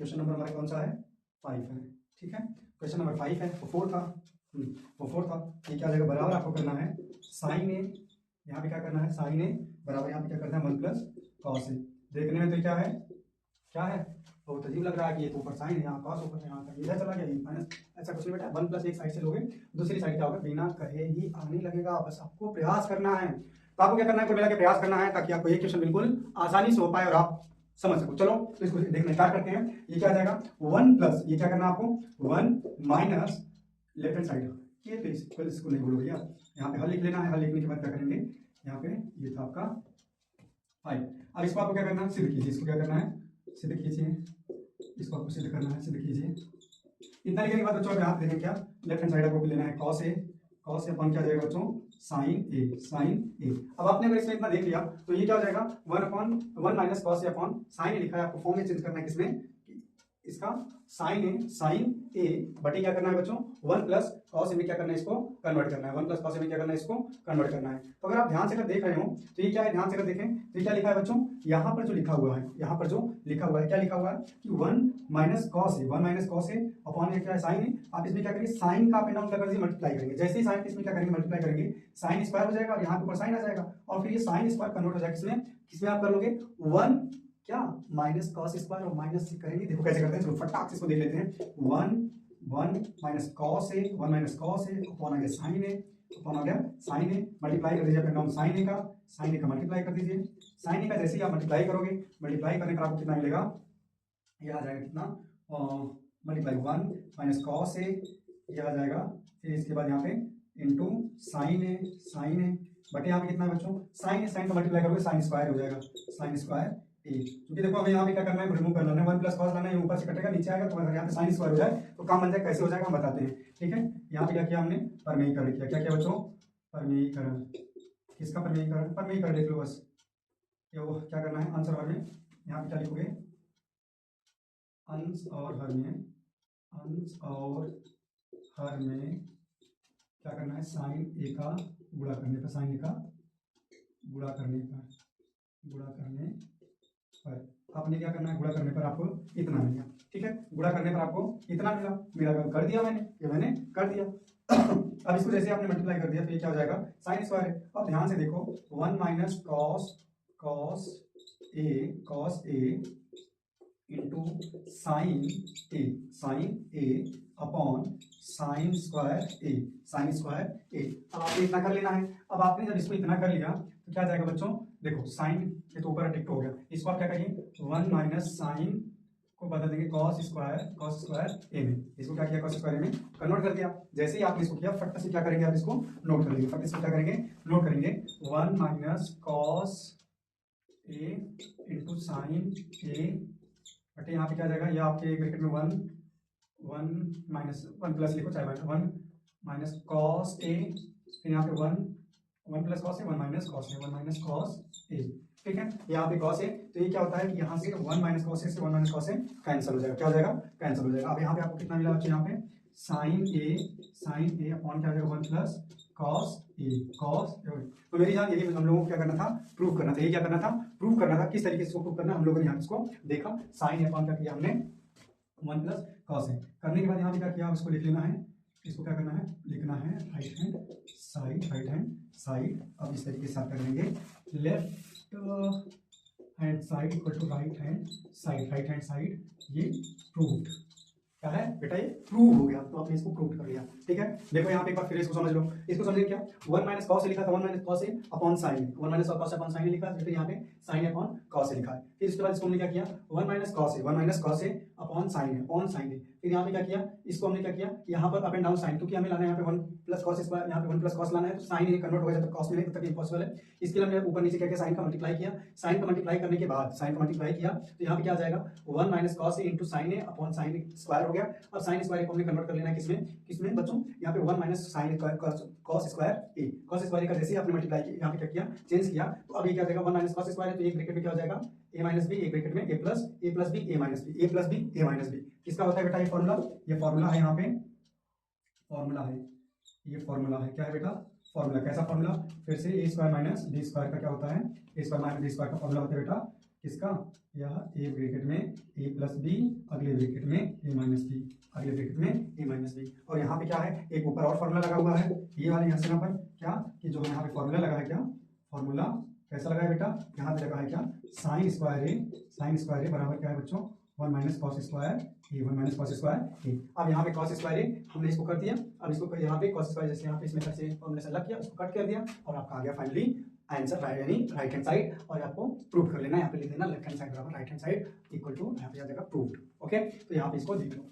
Question number हमारा कौन सा है? 5 है। ठीक है, क्वेश्चन नंबर 5 है, वो 4 था। वो 4 था। ये क्या हो जाएगा? बराबर आपको करना है साइन ए, यहाँ पे क्या करना है साइन ए बराबर यहाँ पे क्या करना है 1 प्लस कॉस ए। देखने में तो क्या है, क्या है, बहुत अजीब लग रहा है कि ये तो ऊपर साइन है, यहाँ कॉस ऊपर है, यहाँ का इधर चला गया, ये माइनस। ऐसा कुछ नहीं बेटा, 1 प्लस एक साइड से लोगे, दूसरी साइड क्या होगा, बिना कहे ही आने लगेगा। बस आपको प्रयास करना है। तो आपको क्या करना है, कुल मिला के प्रयास करना है ताकि आपको ये क्वेश्चन बिल्कुल आसानी से हो पाए और आप समझ सको। चलो तो इसको देखना स्टार्ट करते हैं। ये क्या आ जाएगा 1 प्लस, ये क्या करना है आपको 1 माइनस लेफ्ट हैंड साइड, ये तो इसको नहीं भूलोगे यार, यहाँ पे हल लिख लेना है। हल लिखने के बाद क्या करेंगे, यहाँ पे ये था आपका 5। अब इसको आपको क्या करना है, सिद्ध कीजिए। इसको क्या करना है, सिद्ध कीजिए। इसको आपको सिद्ध करना है, सिद्ध कीजिए। इतना लिखने के बाद बच्चों यहाँ पे देखें क्या, लेफ्ट हैंड साइड आपको लेना है कॉस ए। कॉस ए अपन क्या जाएगा बच्चों, साइन ए, साइन ए। अब आपने अगर इसमें इतना देख लिया तो ये क्या हो जाएगा 1 minus cos A upon sign ए लिखा है, आपको फॉर्म में चेंज करना है किसमें, इसका साइन ए, साइन ए बटे क्या करना है बच्चों 1 प्लस कॉस ए में क्या करना है, इसको कन्वर्ट करना है। 1 प्लस कॉस ए में क्या करना है, इसको कन्वर्ट करना है। तो अगर आप ध्यान से अगर देख रहे हो तो ये क्या है, ध्यान से अगर देखें तो ये क्या लिखा है बच्चों, यहाँ पर जो लिखा हुआ है, यहाँ पर जो लिखा हुआ है क्या लिखा हुआ है कि 1 minus cos A, 1 minus cos A upon क्या है साइन ए। आप इसमें क्या करेंगे, साइन का अप एंड डाउन क्या कर दीजिए, मल्टीप्लाई करेंगे। जैसे ही साइन इसमें क्या करेंगे, मल्टीप्लाई करेंगे, साइन स्क्वायर हो जाएगा और यहाँ के ऊपर साइन आ जाएगा, और फिर ये साइन स्क्वायर कन्वर्ट हो जाएगा किसमें, किसमें आप कर लोगे 1 क्या माइनस कॉस स्क्वायर और माइनस करेंगे। देखो कैसे करते हैं, चलो फटाक से इसको देख लेते हैं। 1 minus cos A, 1 minus cos A upon आ गया साइन ए, अपॉन आ गया साइन ए, मल्टीप्लाई कर दीजिए अपना साइन ए का, साइन ए का मल्टीप्लाई कर दीजिए। साइन ए का जैसे ही आप मल्टीप्लाई करोगे, मल्टीप्लाई करने पर आपको कितना मिलेगा, ये आ जाएगा कितना, मल्टीप्लाई 1 माइनस कॉस ए, ये आ जाएगा। फिर इसके बाद यहाँ पे इंटू साइन ए, साइन ए बटे यहाँ पे कितना है बच्चों, साइन ए, साइन का मल्टीप्लाई करोगे साइन स्क्वायर हो जाएगा, साइन स्क्वायर ए। क्योंकि देखो हमें यहाँ पे क्या करना है, रिमूव करना है, 1 प्लस कॉस लाना है, ऊपर से कटेगा नीचे आएगा, तो अगर यहाँ पे साइन स्क्वायर हो जाए तो काम बन जाए। कैसे हो जाएगा हम बताते हैं। ठीक है, यहाँ पे क्या किया हमने, परमेयीकरण किया। क्या किया बच्चों, परमेयीकरण। किसका परमेयीकरण, परमेयीकरण देख लो बस। ये वो क्या करना है, आंसर हर में यहाँ पे क्या लिखोगे, अंश और हर में, अंश और हर में क्या करना है, साइन ए का गुणा करने पर, साइन ए का गुणा करने पर, गुणा करने पर आपने क्या करना है, गुणा करने पर आपको इतना मिला। ठीक है, गुणा करने पर आपको इतना मिला, मेरा कर दिया मैंने, ये मैंने कर दिया। अब इसको जैसे आपने मल्टीप्लाई कर दिया तो ये क्या हो जाएगा, साइन स्क्वायर है। अब ध्यान से देखो 1 minus cos, cos A, cos A into sine A, sign A upon sine square A, sine square ए। अब आपने इतना कर लेना है। अब आपने जब इसको इतना कर लिया तो क्या जाएगा बच्चों, देखो साइन ये तो ऊपर टिक हो गया, इसको आप क्या करिए 1 माइनस साइन को बदल देंगे कॉस स्क्वायर, कॉस स्क्वायर ए में। इसको क्या किया, कॉस स्क्वायर ए में कन्वर्ट कर दिया। जैसे ही आपने इसको किया फट से क्या करेंगे, आप इसको नोट कर लेंगे, फट से क्या करेंगे, नोट करेंगे 1 माइनस कॉस ए इंटू साइन ए बटे यहाँ पे क्या जाएगा, या आपके ब्रैकेट में 1 माइनस 1 प्लस लिखो, चाहे 1 माइनस कॉस ए, फिर यहाँ पे 1 plus cos A, 1 minus cos A, 1 minus cos ए। ठीक है, यहाँ पे कॉस ए, तो ये क्या होता है कि यहाँ से 1 माइनस कॉस ए से 1 माइनस कॉस ए कैंसिल हो जाएगा। क्या हो जाएगा, कैंसिल हो जाएगा। अब यहाँ पे आपको कितना मिला बच्चे, यहाँ पे साइन ए, साइन ए अपॉन क्या हो जाएगा 1 प्लस कॉस ए, कॉस। तो मेरी जान यही हम लोगों को क्या करना था, प्रूव करना था। ये क्या करना था, प्रूव करना था। किस तरीके से इसको प्रूव करना, हम लोगों ने यहाँ इसको देखा, साइन अपॉन क्या किया हमने 1 प्लस कॉस ए। करने के बाद यहाँ पे क्या किया, उसको लिख लेना है। इसको क्या करना है, लिखना है right hand side, right hand side. अब इस तरीके से आप कर लेंगे, left hand side equal to right hand side, right hand side. ये प्रूव्ड क्या है बेटा, ये प्रूव हो गया। तो आपने इसको प्रूव कर लिया। ठीक है, देखो यहाँ पे एक बार फिर इसको समझ लो। इसको समझिए क्या, 1 माइनस कॉस ए लिखा था, 1 minus cos A upon sine, 1 minus cos upon sine लिखा, फिर यहाँ पे साइन अपॉन कॉस ए लिखा है। फिर इसके बाद इसको हमने क्या किया, 1 minus cos A, 1 minus cos A upon sign है, अपॉन साइन है। फिर यहाँ पे क्या किया, इसको हमने क्या किया, यहाँ पर अप एंड डाउन साइन, क्योंकि हमें लाना है यहाँ पे 1 प्लस कॉस स्क्वायर, यहाँ पे 1 प्लस कॉस लाना है, तो साइन कन्वर्ट होगा जब तक कॉस में तब तक इम्पॉसिबल है। इसके लिए हमने ऊपर नीचे क्या किया, साइन का मल्टीप्लाई किया। साइन का मल्टीप्लाई करने के बाद, साइन का मल्टीप्लाई किया तो यहाँ पे क्या आ जाएगा 1 माइनस कॉस ए इंटू साइन ए अपॉन साइन स्क्वायर हो गया। अब साइन स्क्वायर को हमने कन्वर्ट कर लेना है किसमें, किसमें बच्चों, यहाँ पे 1 माइनस साइन कॉस स्क्वायर ए, कॉस स्क्वायर का जैसे ही आपने मल्टीप्लाई किया, यहाँ पे क्या किया, चेंज किया, तो अब ये क्या जाएगा 1 माइनस कॉस स्क्वायर है, तो एक ब्रैकेट में क्या हो जाएगा ए माइनस बी, एक ब्रैकेट में ए प्लस बी, ए माइनस बी, ए प्लस बी, ए माइनस बी। किसका होता है बेटा ये फॉर्मूला, ये फॉर्मूला है, यहाँ पे फॉर्मूला है, ये फॉर्मूला है। क्या है बेटा, फॉर्मूला। कैसा फॉर्मूला, फिर से ए स्क्वायर माइनस बी स्क्वायर का क्या होता है, ए स्क्वायर माइनस बी स्क्वायर का फॉर्मूला होता है बेटा किसका, यह ए ब्रैकेट में ए प्लस बी, अगले ब्रैकेट में ए माइनस बी, अगले ब्रैकेट में ए माइनस बी। और यहाँ पे क्या है, एक ऊपर और फॉर्मूला लगा हुआ है, ये वाले यहाँ से यहाँ पर क्या कि जो यहाँ पे फॉर्मूला लगा है, क्या फॉर्मूला कैसा लगा है बेटा, यहाँ पे लगा है क्या, साइन स्क्वायर ए बराबर क्या है बच्चों, 1 माइनस कॉस स्क्वायर ए, 1 माइनस कॉस स्क्वायर ए। अब यहाँ पे कॉस स्क्वायर ए हमने इसको कर दिया, अब इसको यहाँ पे कॉस स्क्वायर जैसे यहाँ पे इसमें से फॉर्मूला से लग किया, उसको कट कर दिया और आपका आ गया फाइनली आंसर, यानी राइट हैंड साइड। और आपको प्रूव कर लेना, यहाँ पे लिख देना लेफ्ट हैंड साइड बराबर right hand side equal to, यहाँ पे आ जाएगा प्रूव्ड। ओके, तो यहाँ पे इसको देख लो।